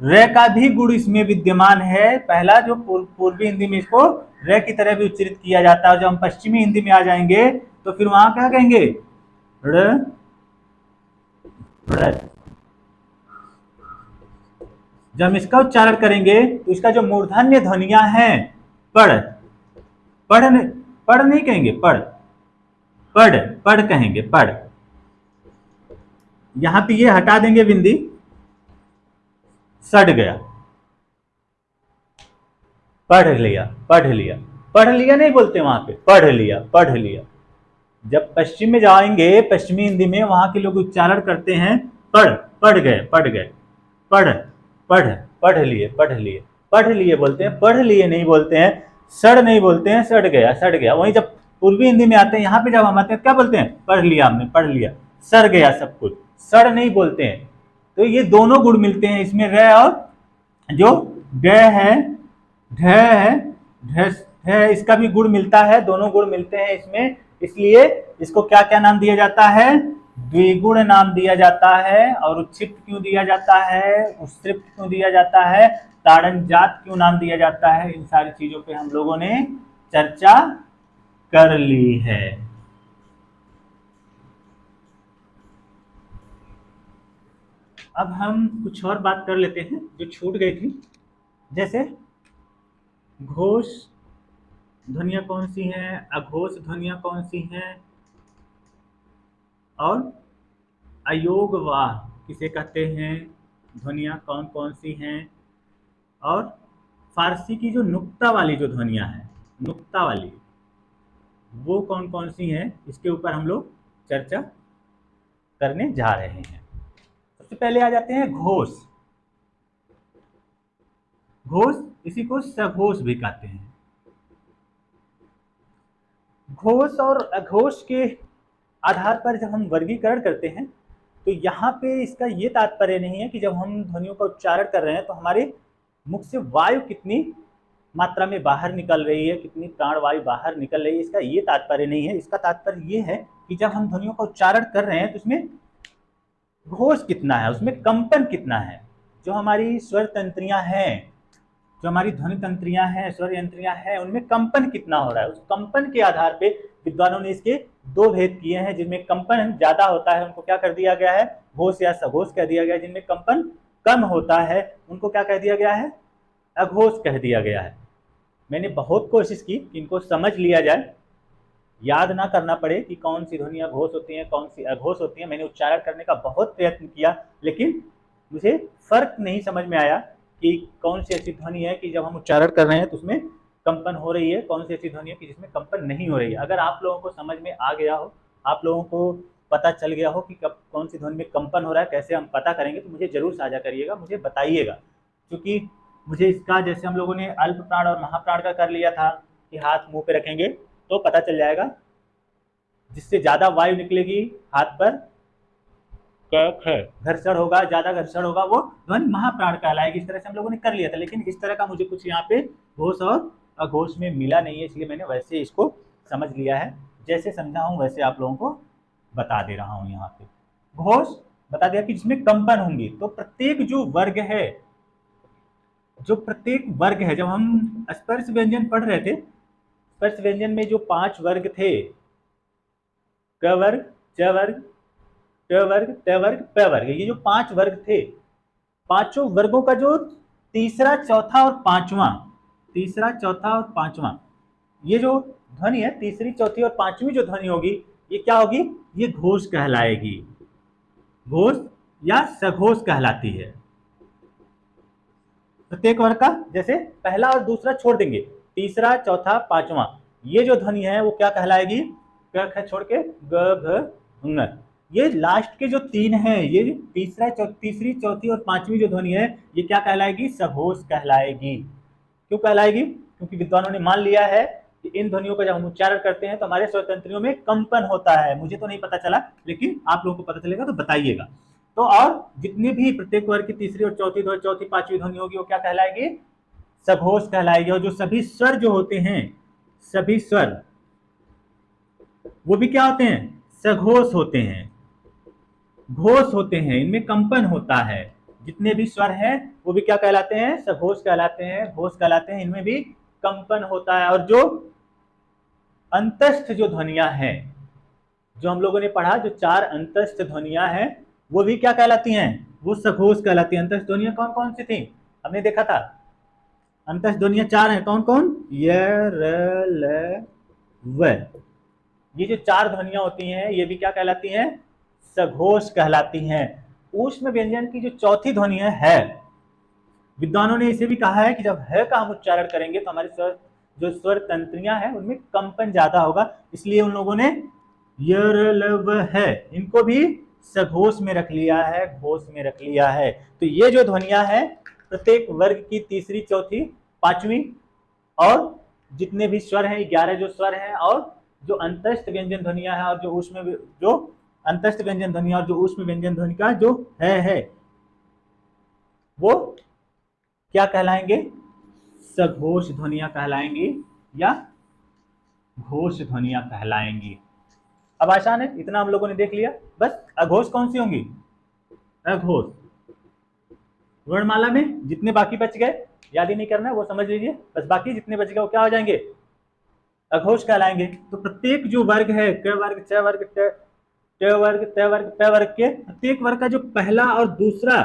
रे का भी गुण इसमें विद्यमान है। पहला जो पूर्वी हिंदी में इसको रे की तरह भी उच्चारित किया जाता है, और जब हम पश्चिमी हिंदी में आ जाएंगे तो फिर वहां क्या कहेंगे, ड़ ड़। जब हम इसका उच्चारण करेंगे तो इसका जो मूर्धन्य ध्वनियां हैं, पढ़, पढ़ नहीं कहेंगे, पढ़, पढ़, पढ़ कहेंगे, पढ़। यहां पे ये हटा देंगे बिंदी, सड़ गया, पढ़ लिया, पढ़ लिया, पढ़ लिया नहीं बोलते वहां पे, पढ़ लिया, पढ़ लिया। जब पश्चिम में जाएंगे, पश्चिमी हिंदी में, वहां के लोग उच्चारण करते हैं पढ़, पढ़ गए, पढ़ गए, पढ़, पढ़, पढ़ लिए, पढ़ लिए, पढ़ लिए बोलते हैं, पढ़ लिए नहीं बोलते हैं, सड़ नहीं बोलते हैं, सड़ गया, सड़ गया। वहीं जब पूर्वी हिंदी में आते हैं, यहाँ पे जब हम आते हैं क्या बोलते हैं, पढ़ लिया हमने, पढ़ लिया, सर गया सब कुछ, सर नहीं बोलते हैं। तो ये दोनों गुण मिलते हैं इसमें, र और जो ड है, ढ है, ढ इसका भी गुण मिलता है, दोनों गुण मिलते हैं इसमें, इसलिए इसको क्या क्या नाम दिया जाता है, द्विगुण नाम दिया जाता है। और उच्छिप्त क्यों दिया जाता है, उत्सृप्त क्यों दिया जाता है, ताड़न जात क्यों नाम दिया जाता है, इन सारी चीजों पे हम लोगों ने चर्चा कर ली है। अब हम कुछ और बात कर लेते हैं जो छूट गई थी, जैसे घोष ध्वनियां कौन सी हैं, अघोष ध्वनियां कौन सी हैं, और अयोगवाह किसे कहते हैं, ध्वनियां कौन कौन सी हैं, और फारसी की जो नुक्ता वाली जो ध्वनियां हैं, नुक्ता वाली, वो कौन कौन सी हैं, इसके ऊपर हम लोग चर्चा करने जा रहे हैं। सबसे पहले आ जाते हैं घोष। घोष, इसी को सघोष भी कहते हैं। घोष और अघोष के आधार पर जब हम वर्गीकरण करते हैं तो यहाँ पे इसका ये तात्पर्य नहीं है कि जब हम ध्वनियों का उच्चारण कर रहे हैं तो हमारे मुख से वायु कितनी मात्रा में बाहर निकल रही है, कितनी प्राणवायु बाहर निकल रही है, इसका ये तात्पर्य नहीं है। इसका तात्पर्य ये है कि जब हम ध्वनियों का उच्चारण कर रहे हैं तो उसमें घोष कितना है, उसमें कंपन कितना है। जो हमारी स्वर तंत्रियां हैं, जो हमारी ध्वनि तंत्रियां हैं, स्वर यंत्रियां हैं, उनमें कंपन कितना हो रहा है, उस कंपन के आधार पे विद्वानों ने इसके दो भेद किए हैं। जिनमें कंपन ज्यादा होता है उनको क्या कर दिया गया है, घोष या सघोष कह दिया गया है। जिनमें कंपन कम होता है उनको क्या कह दिया गया है, अघोष कह दिया गया है। मैंने बहुत कोशिश की कि इनको समझ लिया जाए, याद ना करना पड़े कि कौन सी ध्वनियां घोष होती हैं, कौन सी अघोष होती हैं। मैंने उच्चारण करने का बहुत प्रयत्न किया, लेकिन मुझे फर्क नहीं समझ में आया कि कौन सी ऐसी ध्वनि है कि जब हम उच्चारण कर रहे हैं तो उसमें कंपन हो रही है, कौन सी ऐसी ध्वनि है कि जिसमें कंपन नहीं हो रही है। अगर आप लोगों को समझ में आ गया हो, आप लोगों को पता चल गया हो कि कब कौन सी ध्वनि में कंपन हो रहा है, कैसे हम पता करेंगे, तो मुझे जरूर साझा करिएगा, मुझे बताइएगा। क्योंकि मुझे इसका, जैसे हम लोगों ने अल्प प्राण और महाप्राण का कर लिया था कि हाथ मुंह पे रखेंगे तो पता चल जाएगा, जिससे ज्यादा वायु निकलेगी हाथ पर घर्षण होगा, ज्यादा घर्षण होगा, वो ध्वनि महाप्राण कहलाएगी। इस तरह से हम लोगों ने कर लिया था, लेकिन इस तरह का मुझे कुछ यहाँ पे घोष और अघोष में मिला नहीं है, इसलिए मैंने वैसे इसको समझ लिया है। जैसे समझा हूँ वैसे आप लोगों को बता दे रहा हूँ। यहाँ पे घोष बता दिया कि जिसमें कंपन होंगी। तो प्रत्येक जो वर्ग है, जो प्रत्येक वर्ग है, जब हम स्पर्श व्यंजन पढ़ रहे थे, स्पर्श व्यंजन में जो 5 वर्ग थे, क वर्ग, च वर्ग, ट वर्ग, त वर्ग, प वर्ग, ये जो 5 वर्ग थे, पांचों वर्गों का जो तीसरा, चौथा और पांचवा, तीसरा, चौथा और पांचवा, ये जो ध्वनि है, तीसरी, चौथी और पांचवी जो ध्वनि होगी, ये क्या होगी, ये घोष कहलाएगी, घोष या सघोष कहलाती है। प्रत्येक वर्ग का, जैसे पहला और दूसरा छोड़ देंगे, तीसरा, चौथा, पांचवा, ये जो ध्वनि है वो क्या कहलाएगी, क ख छोड़ के ग घ ङ। ये लास्ट के जो 3 हैं, ये तीसरी, चौथी और पांचवी जो ध्वनि है, ये क्या कहलाएगी, सघोष कहलाएगी। क्यों कहलाएगी, क्योंकि विद्वानों ने मान लिया है कि इन ध्वनियों का जब हम उच्चारण करते हैं तो हमारे स्वर तंत्रियों में कंपन होता है। मुझे तो नहीं पता चला, लेकिन आप लोगों को पता चलेगा तो बताइएगा। तो और जितने भी प्रत्येक वर्ग की तीसरी और चौथी पांचवी ध्वनि होगी, वो क्या कहलाएगी, सघोष कहलाएगी। और जो सभी स्वर जो होते हैं, सभी स्वर वो भी क्या होते हैं, सघोष होते हैं, घोष होते हैं, इनमें कंपन होता है। जितने भी स्वर हैं वो भी क्या कहलाते हैं, सघोष कहलाते हैं, घोष कहलाते हैं, इनमें भी कंपन होता है। और जो अंतस्थ जो ध्वनियां हैं, जो हम लोगों ने पढ़ा, जो 4 अंतस्थ ध्वनियां हैं, वो भी क्या कहलाती हैं, वो सघोष कहलाती हैं। अंतस्थ ध्वनियां कौन कौन सी थी, हमने देखा था, अंतस्थ ध्वनियां 4 हैं, कौन कौन, य, र, ल, व। ये जो 4 ध्वनियां होती हैं, ये भी क्या कहलाती हैं, सघोष कहलाती हैं। ऊष्म व्यंजन की जो चौथी ध्वनि है, विद्वानों ने इसे भी कहा है कि जब है का हम उच्चारण करेंगे तो हमारे स्वर, जो स्वर तंत्रियां हैं, उनमें कंपन ज्यादा होगा, इसलिए उन लोगों ने य, र, ल, व है, इनको भी सघोष में रख लिया है, घोष में रख लिया है। तो ये जो ध्वनियां हैं, प्रत्येक वर्ग की तीसरी, चौथी, पांचवी, और जितने भी स्वर हैं, 11 जो स्वर हैं, और जो अंतस्थ व्यंजन ध्वनिया है और जो ऊष्म जो अंतस्थ व्यंजन ध्वनि और जो ऊष्म व्यंजन ध्वनि का जो है वो क्या कहलाएंगे? सघोष ध्वनियां कहलाएंगी या घोष ध्वनियां कहलाएंगी। अब आसान है, इतना हम लोगों ने देख लिया। बस अघोष कौन सी होंगी? अघोष। वर्णमाला में जितने बाकी बच गए याद ही नहीं करना है, वो समझ लीजिए। बस बाकी जितने बच गए वो क्या हो जाएंगे? अघोष कहलाएंगे। तो प्रत्येक जो वर्ग है, क वर्ग, च वर्ग, ट वर्ग, त वर्ग, प वर्ग के प्रत्येक वर्ग का जो पहला और दूसरा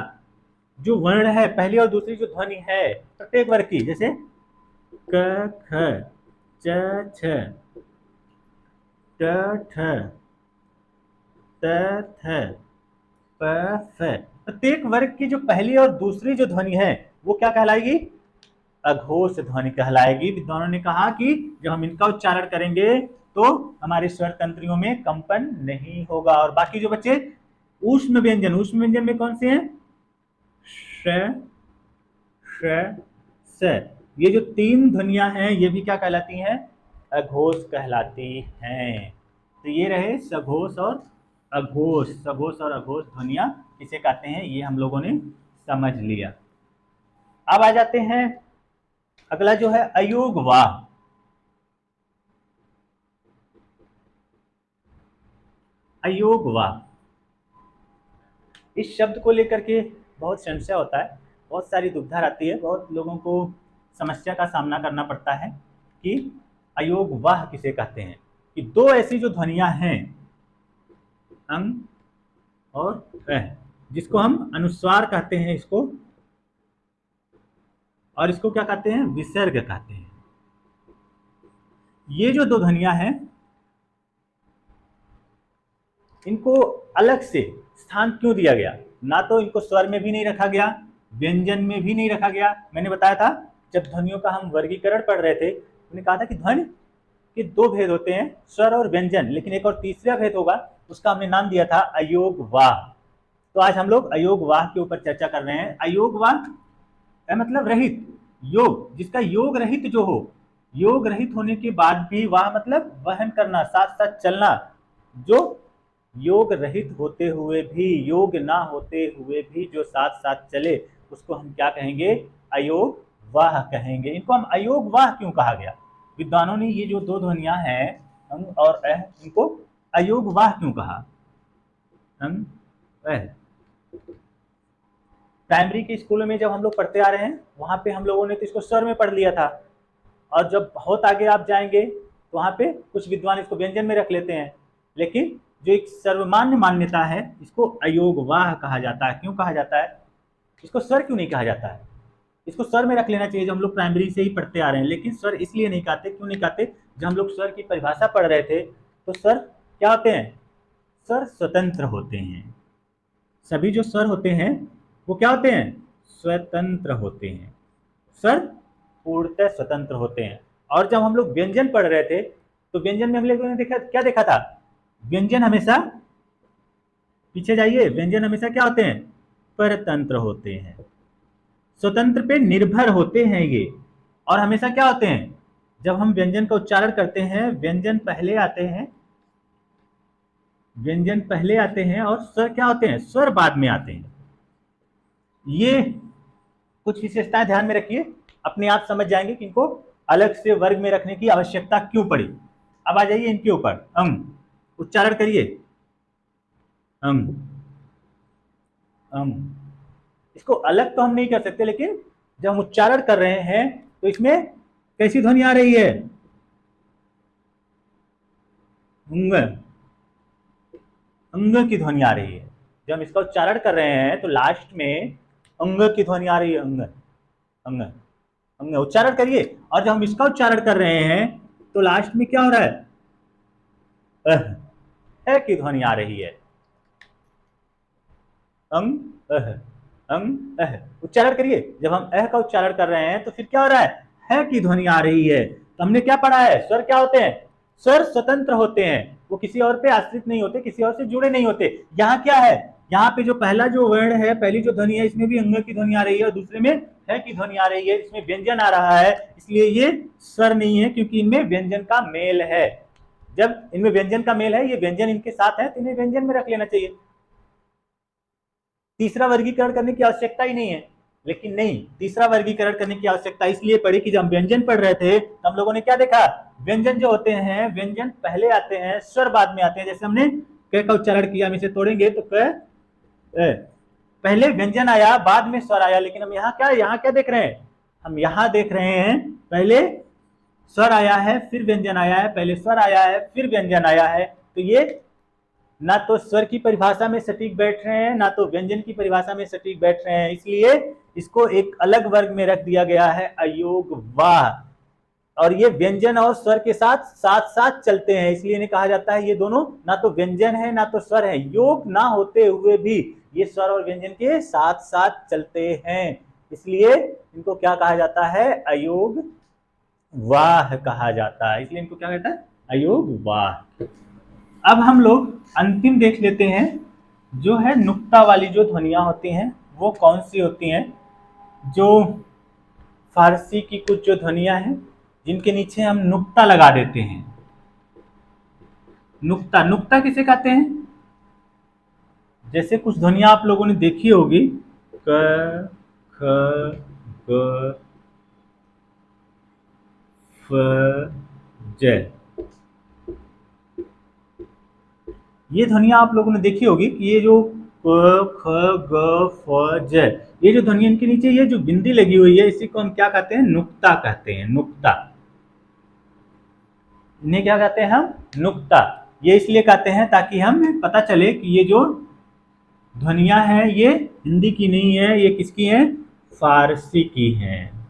जो वर्ण है, पहली और दूसरी जो ध्वनि है प्रत्येक वर्ग की, जैसे क, ख, च, छ, ट, ठ, त, थ, प, फ, प्रत्येक वर्ग की जो पहली और दूसरी जो ध्वनि है वो क्या कहलाएगी? अघोष ध्वनि कहलाएगी। विद्वानों ने कहा कि जब हम इनका उच्चारण करेंगे तो हमारे स्वर तंत्रियों में कंपन नहीं होगा। और बाकी जो बच्चे ऊष्म व्यंजन, ऊष्म व्यंजन में कौन से हैं? श, श, स, ये जो तीन ध्वनियां हैं ये भी क्या कहलाती हैं? अघोष कहलाती हैं। तो ये रहे सघोष और अघोष। सघोष और अघोष ध्वनियां किसे कहते हैं ये हम लोगों ने समझ लिया। अब आ जाते हैं अगला जो है अयोगवाह। अयोगवाह, इस शब्द को लेकर के बहुत संशय होता है, बहुत सारी दुविधा रहती है, बहुत लोगों को समस्या का सामना करना पड़ता है कि अयोगवाह किसे कहते हैं। कि दो ऐसी जो ध्वनियां हैं अंग और अह, जिसको हम अनुस्वार कहते हैं इसको, और इसको क्या कहते हैं? विसर्ग कहते हैं। ये जो दो ध्वनियां हैं इनको अलग से स्थान क्यों दिया गया? ना तो इनको स्वर में भी नहीं रखा गया, व्यंजन में भी नहीं रखा गया। मैंने बताया था जब ध्वनियों का हम वर्गीकरण पढ़ रहे थे, मैंने कहा था कि ध्वनि के दो भेद होते हैं, स्वर और व्यंजन, लेकिन एक और तीसरा भेद होगा, उसका हमने नाम दिया था अयोगवाह। तो आज हम लोग अयोगवाह के ऊपर चर्चा कर रहे हैं। अयोगवाह मतलब रहित, योग जिसका योग रहित जो हो, योग रहित होने के बाद भी वाह मतलब वहन करना, साथ साथ चलना, जो योग रहित होते हुए भी, योग ना होते हुए भी जो साथ साथ चले उसको हम क्या कहेंगे? अयोगवाह कहेंगे। इनको हम अयोगवाह क्यों कहा गया? विद्वानों ने ये जो दो ध्वनियां हैं अंग और अह, इनको अयोगवाह क्यों कहा? अंग अह, प्राइमरी के स्कूलों में जब हम लोग पढ़ते आ रहे हैं वहां पे हम लोगों ने तो इसको स्वर में पढ़ लिया था, और जब बहुत आगे आप जाएंगे तो वहां पे कुछ विद्वान इसको व्यंजन में रख लेते हैं, लेकिन जो एक सर्वमान्य मान्यता है इसको अयोगवाह कहा जाता है। क्यों कहा जाता है? इसको स्वर क्यों नहीं कहा जाता है? इसको स्वर में रख लेना चाहिए, जो हम लोग प्राइमरी से ही पढ़ते आ रहे हैं, लेकिन स्वर इसलिए नहीं कहते। क्यों नहीं कहते? जब हम लोग स्वर की परिभाषा पढ़ रहे थे तो स्वर क्या होते हैं? स्वर स्वतंत्र होते हैं। सभी जो स्वर होते हैं वो क्या होते हैं? स्वतंत्र होते हैं। स्वर पूर्णतः स्वतंत्र होते हैं। और जब हम लोग व्यंजन पढ़ रहे थे तो व्यंजन में हम लोगों ने देखा, क्या देखा था? व्यंजन हमेशा, पीछे जाइए, व्यंजन हमेशा क्या होते हैं? परतंत्र होते हैं, स्वतंत्र पे निर्भर होते हैं ये। और हमेशा क्या होते हैं? जब हम व्यंजन का उच्चारण करते हैं व्यंजन पहले आते हैं, व्यंजन पहले आते हैं और स्वर क्या होते हैं? स्वर बाद में आते हैं। ये कुछ विशेषताएं ध्यान में रखिए, अपने आप समझ जाएंगे कि इनको अलग से वर्ग में रखने की आवश्यकता क्यों पड़ी। अब आ जाइए इनके ऊपर। उच्चारण करिए, इसको अलग तो हम नहीं कर सकते, लेकिन जब हम उच्चारण कर रहे हैं तो इसमें कैसी ध्वनि आ रही है? अंग की ध्वनि आ रही है। जब हम इसका उच्चारण कर रहे हैं तो लास्ट में अंग की ध्वनि आ रही है। अंग अंग अंग, उच्चारण करिए। और जब हम इसका उच्चारण कर रहे हैं तो लास्ट में क्या हो रहा है? अह की ध्वनि आ रही है। अंग अह, उच्चारण करिए। जब हम अह का उच्चारण कर रहे हैं तो फिर क्या हो रहा है? है की ध्वनि आ रही है। तो हमने क्या पढ़ा है? स्वर क्या होते हैं? स्वर स्वतंत्र होते हैं, वो किसी और पे आश्रित नहीं होते, किसी और से जुड़े नहीं होते। यहाँ क्या है? यहाँ पे जो पहला जो वर्ण है, पहली जो ध्वनि है, इसमें भी अंग की ध्वनि आ रही है और दूसरे में है की ध्वनि आ रही है। इसमें व्यंजन आ रहा है, इसलिए ये स्वर नहीं है, क्योंकि इनमें व्यंजन का मेल है। जब इनमें व्यंजन का मेल है, ये व्यंजन इनके साथ है, तो इन्हें व्यंजन में रख लेना चाहिए, तीसरा वर्गीकरण करने की आवश्यकता ही नहीं है। लेकिन नहीं, तीसरा वर्गीकरण करने की आवश्यकता इसलिए पड़ी कि जब हम व्यंजन पढ़ रहे थे तो हम लोगों ने क्या देखा, व्यंजन जो होते हैं, व्यंजन पहले आते हैं, स्वर बाद में आते हैं। जैसे हमने क का उच्चारण किया, हम इसे तोड़ेंगे तो क पहले व्यंजन आया, बाद में स्वर आया। लेकिन हम यहाँ क्या देख रहे हैं, हम यहाँ देख रहे हैं पहले स्वर आया है, फिर व्यंजन आया है, पहले स्वर आया है, फिर व्यंजन आया है। तो ये ना तो स्वर की परिभाषा में सटीक बैठ रहे हैं, ना तो व्यंजन की परिभाषा में सटीक बैठ रहे हैं, इसलिए इसको एक अलग वर्ग में रख दिया गया है, अयोगवाह। और ये व्यंजन और स्वर के साथ साथ साथ चलते हैं, इसलिए इन्हें कहा जाता है ये दोनों ना तो व्यंजन है ना तो स्वर है, योग ना होते हुए भी ये स्वर और व्यंजन के साथ साथ चलते हैं, इसलिए इनको क्या कहा जाता है, अयोगवाह कहा जाता है। इसलिए इनको क्या कहता है, अयोगवाह। अब हम लोग अंतिम देख लेते हैं, जो है नुक्ता वाली जो ध्वनियां होती हैं वो कौन सी होती हैं। जो फारसी की कुछ जो ध्वनियां हैं जिनके नीचे हम नुक्ता लगा देते हैं, नुक्ता किसे कहते हैं, जैसे कुछ ध्वनियां आप लोगों ने देखी होगी, क ख ग फ ज, ये ध्वनियां आप लोगों ने देखी होगी कि ये जो क ख ग फ ज, ये जो ध्वनि इनके नीचे ये जो बिंदी लगी हुई है, इसी को हम क्या कहते हैं, नुक्ता कहते हैं, नुक्ता। इन्हें क्या कहते हैं हम, नुक्ता। ये इसलिए कहते हैं ताकि हमें पता चले कि ये जो ध्वनियां हैं ये हिंदी की नहीं है, ये किसकी हैं, फारसी की हैं,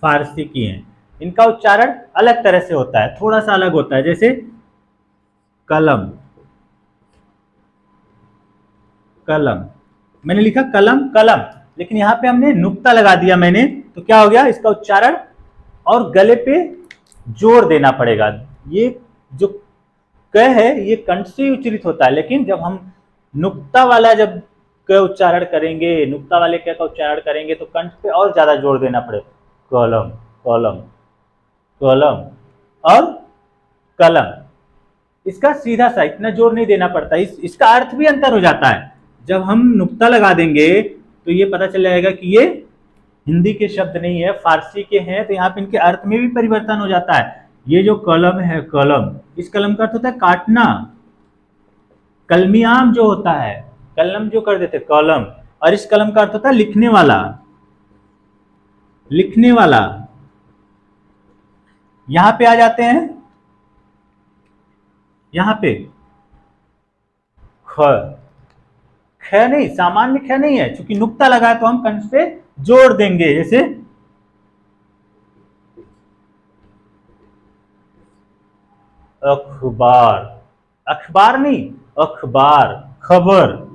फारसी की हैं। इनका उच्चारण अलग तरह से होता है, थोड़ा सा अलग होता है। जैसे कलम, कलम मैंने लिखा कलम कलम, लेकिन यहाँ पे हमने नुक्ता लगा दिया मैंने, तो क्या हो गया, इसका उच्चारण और गले पे जोर देना पड़ेगा। ये जो क है ये कंठ से उच्चारित होता है, लेकिन जब हम नुक्ता वाला जब क उच्चारण करेंगे, नुक्ता वाले क का उच्चारण करेंगे तो कंठ पे और ज्यादा जोर देना पड़ेगा, कलम कलम कलम और कलम। इसका सीधा सा इतना जोर नहीं देना पड़ता, इसका अर्थ भी अंतर हो जाता है। जब हम नुक्ता लगा देंगे तो ये पता चल जाएगा कि ये हिंदी के शब्द नहीं है, फारसी के हैं, तो यहाँ पे इनके अर्थ में भी परिवर्तन हो जाता है। ये जो कलम है, कलम, इस कलम का अर्थ होता है काटना, कलमी आम जो होता है, कलम जो कर देते कलम, और इस कलम का अर्थ होता है लिखने वाला, लिखने वाला। यहां पे आ जाते हैं, यहां पे ख, ख नहीं, सामान्य ख नहीं है, क्योंकि नुक्ता लगा है तो हम कंठ पे जोड़ देंगे। जैसे अखबार, अखबार नहीं, अखबार, खबर,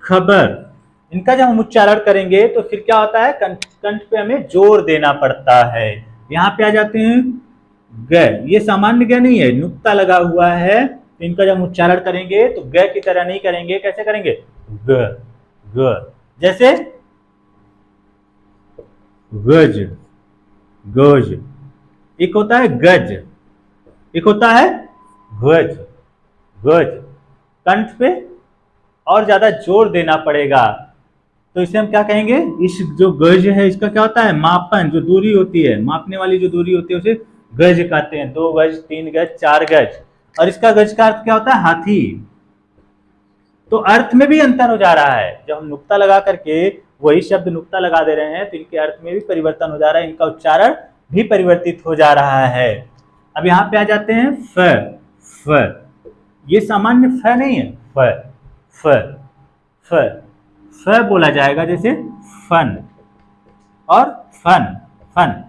खबर। इनका जब हम उच्चारण करेंगे तो फिर क्या होता है, कंठ पे हमें जोर देना पड़ता है। यहां पे आ जाते हैं ग, ये सामान्य ग नहीं है, नुक्ता लगा हुआ है, तो इनका जब हम उच्चारण करेंगे तो ग की तरह नहीं करेंगे, कैसे करेंगे, ग ग। जैसे गज, गज, एक होता है गज, एक होता है गज, गज। कंठ पे और ज्यादा जोर देना पड़ेगा, तो इसे हम क्या कहेंगे, इस जो गज है इसका क्या होता है, मापन, जो दूरी होती है, मापने वाली जो दूरी होती है उसे गज कहते हैं, 2 गज, 3 गज, 4 गज। और इसका गज का अर्थ क्या होता है, हाथी। तो अर्थ में भी अंतर हो जा रहा है, जब हम नुक्ता लगा करके वही शब्द नुक्ता लगा दे रहे हैं तो इनके अर्थ में भी परिवर्तन हो जा रहा है, इनका उच्चारण भी परिवर्तित हो जा रहा है। अब यहाँ पे आ जाते हैं फ, फ, ये सामान्य फ नहीं है, फ, फ, फ, फ बोला जाएगा, जैसे फन और फन, फन।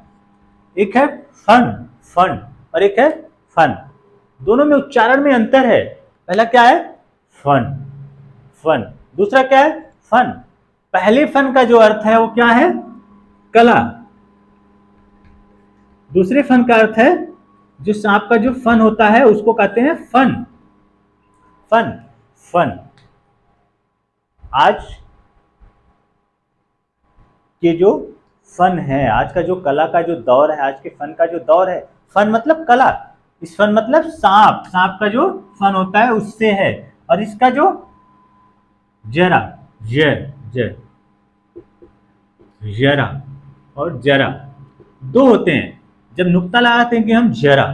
एक है फन, फन, और एक है फन, दोनों में उच्चारण में अंतर है। पहला क्या है, फन, फन, दूसरा क्या है, फन। पहले फन का जो अर्थ है वो क्या है, कला, दूसरे फन का अर्थ है, जो सांप का जो फन होता है उसको कहते हैं फन, फन, फन। आज के जो फन है, आज का जो कला का जो दौर है, आज के फन का जो दौर है, फन मतलब कला, स्फन मतलब सांप, सांप का जो फन होता है उससे है। और इसका जो जरा, ज जरा और जरा दो होते हैं। जब नुक्ता लगाते हैं कि हम जरा,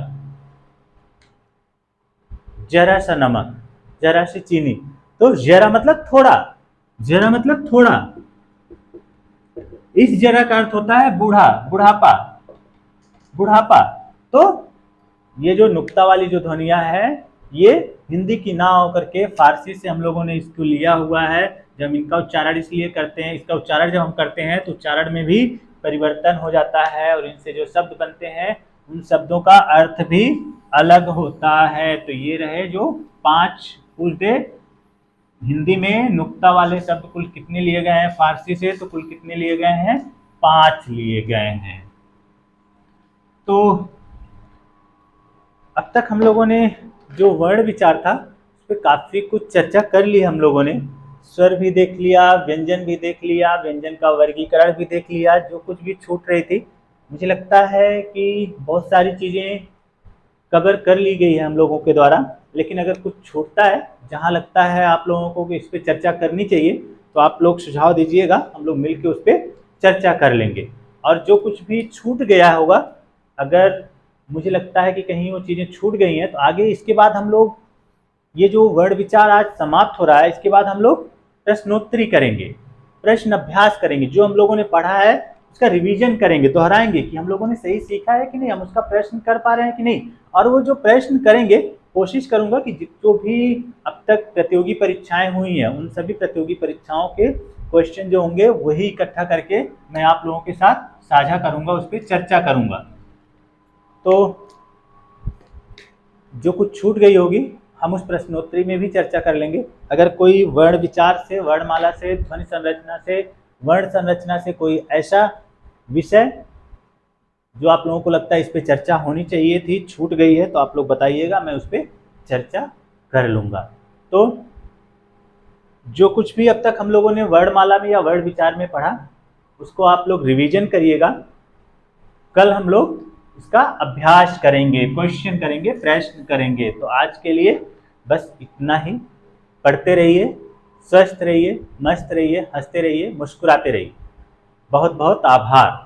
जरा सा नमक, जरा सी चीनी, तो जरा मतलब थोड़ा, जरा मतलब थोड़ा। इस जरा का अर्थ होता है बूढ़ा, बुढ़ापा, बुढ़ापा। तो ये जो नुक्ता वाली जो ध्वनियां है, ये हिंदी की ना होकर के फारसी से हम लोगों ने इसको लिया हुआ है। जब इनका उच्चारण इसलिए करते हैं, इसका उच्चारण जब हम करते हैं तो उच्चारण में भी परिवर्तन हो जाता है और इनसे जो शब्द बनते हैं उन शब्दों का अर्थ भी अलग होता है। तो ये रहे जो 5 उल्टे हिंदी में नुक्ता वाले शब्द कुल कितने लिए गए हैं फारसी से, तो कुल कितने लिए गए हैं, 5 लिए गए हैं। तो अब तक हम लोगों ने जो वर्ण विचार था उस पर काफ़ी कुछ चर्चा कर ली हम लोगों ने। स्वर भी देख लिया, व्यंजन भी देख लिया, व्यंजन का वर्गीकरण भी देख लिया, जो कुछ भी छूट रही थी मुझे लगता है कि बहुत सारी चीज़ें कवर कर ली गई है हम लोगों के द्वारा। लेकिन अगर कुछ छूटता है, जहाँ लगता है आप लोगों को कि इस पर चर्चा करनी चाहिए, तो आप लोग सुझाव दीजिएगा, हम लोग मिलकर उस पर चर्चा कर लेंगे। और जो कुछ भी छूट गया होगा, अगर मुझे लगता है कि कहीं वो चीज़ें छूट गई हैं, तो आगे इसके बाद हम लोग ये जो वर्ण विचार आज समाप्त हो रहा है, इसके बाद हम लोग प्रश्नोत्तरी करेंगे, प्रश्न अभ्यास करेंगे। जो हम लोगों ने पढ़ा है उसका रिवीजन करेंगे, दोहराएंगे कि हम लोगों ने सही सीखा है कि नहीं, हम उसका प्रश्न कर पा रहे हैं कि नहीं। और वो जो प्रश्न करेंगे, कोशिश करूंगा कि जो भी अब तक प्रतियोगी परीक्षाएं हुई हैं उन सभी प्रतियोगी परीक्षाओं के क्वेश्चन जो होंगे वही इकट्ठा करके मैं आप लोगों के साथ साझा करूंगा, उस पर चर्चा करूंगा। तो जो कुछ छूट गई होगी हम उस प्रश्नोत्तरी में भी चर्चा कर लेंगे। अगर कोई वर्ण विचार से, वर्णमाला से, ध्वनि संरचना से, वर्ण संरचना से कोई ऐसा विषय जो आप लोगों को लगता है इस पे चर्चा होनी चाहिए थी, छूट गई है, तो आप लोग बताइएगा, मैं उस पर चर्चा कर लूँगा। तो जो कुछ भी अब तक हम लोगों ने वर्णमाला में या वर्ण विचार में पढ़ा उसको आप लोग रिवीजन करिएगा। कल हम लोग इसका अभ्यास करेंगे, क्वेश्चन करेंगे, प्रश्न करेंगे। तो आज के लिए बस इतना ही। पढ़ते रहिए, स्वस्थ रहिए, मस्त रहिए, हंसते रहिए, मुस्कुराते रहिए। बहुत बहुत आभार।